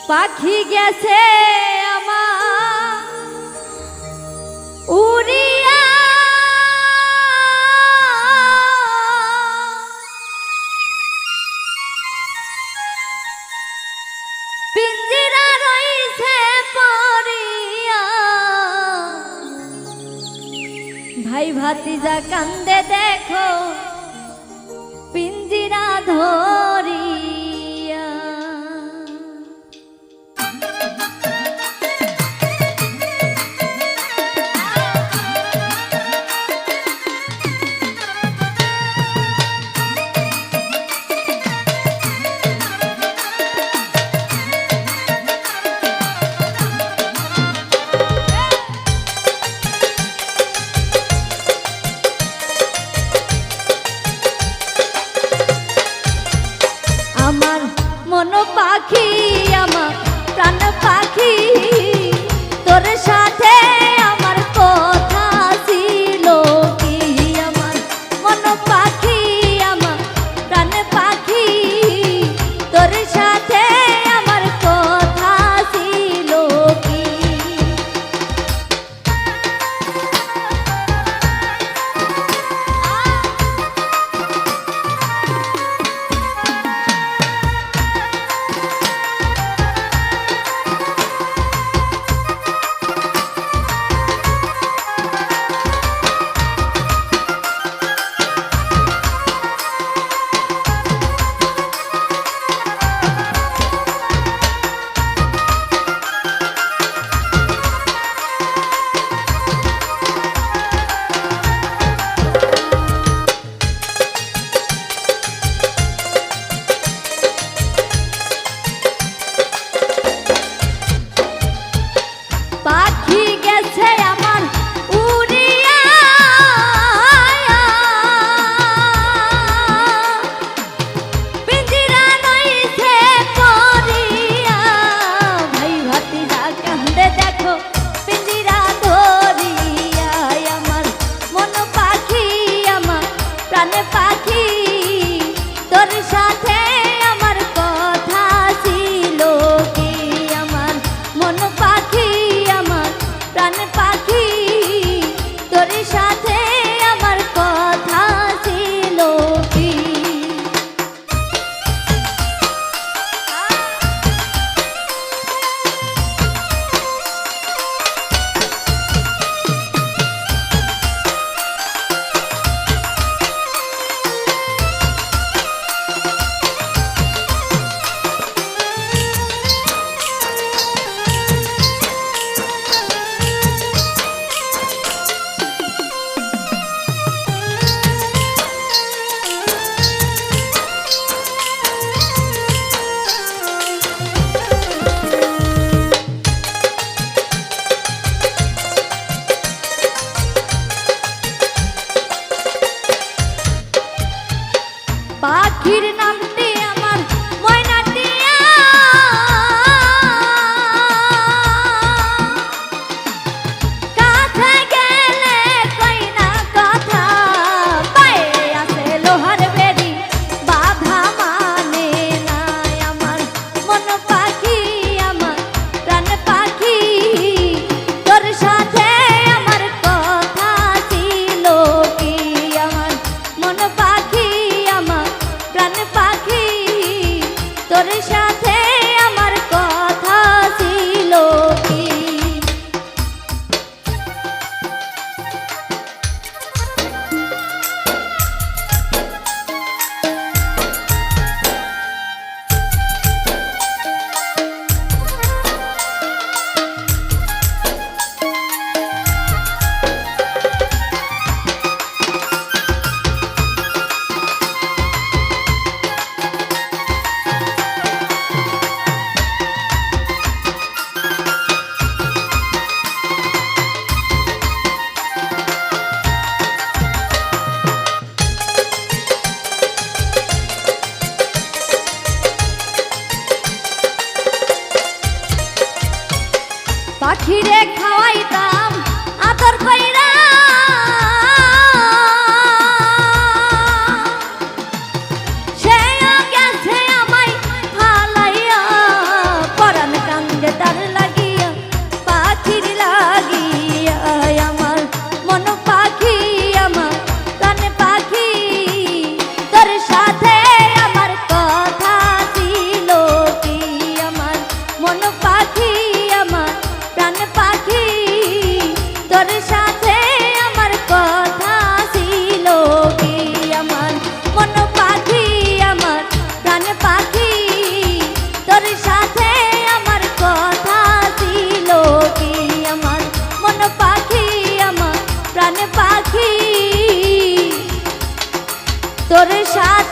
পাখি গেছে আমার উড়িয়া, পিঞ্জিরা রইছে পড়িয়া, ভাই ভাতিজা কান্দে দেখো পিঞ্জিরা ধরিয়া। আমার মন পাখি, আমার প্রাণ পাখি, তোর সাথে আমার কথা ছিল কি? আমার মন পাখি, আমার প্রাণ পাখি, তোর সাথে আমার কথা ছিল কি? পাখি গেছে আমার উড়িয়া, পিঞ্জিরা রইছে পড়িয়া, ভাই ভাতিজা কান্দে দেখো পিঞ্জিরা ধরিয়া। আমার মন পাখি, আমার প্রাণ পাখি, তোর সাথে আমার কথা ছিল কি? আমার মন পাখি, আমার প্রাণ পাখি, তোর সাথে আমার কথা ছিল কি? পাখির নামটি আমার ময়না টিয়া, কাছে গেলে কই না কথা, পায়ে আছে লোহার বেড়ি বাধা মানে নাই। আমার মন পাখি, আমার প্রাণ পাখি, তোর সাথে আমার কথা ছিল কি? আমার মন পাখি, আমার প্রাণ পাখি, তোর সাথে আমার কথা ছিল কি? তোর সাথে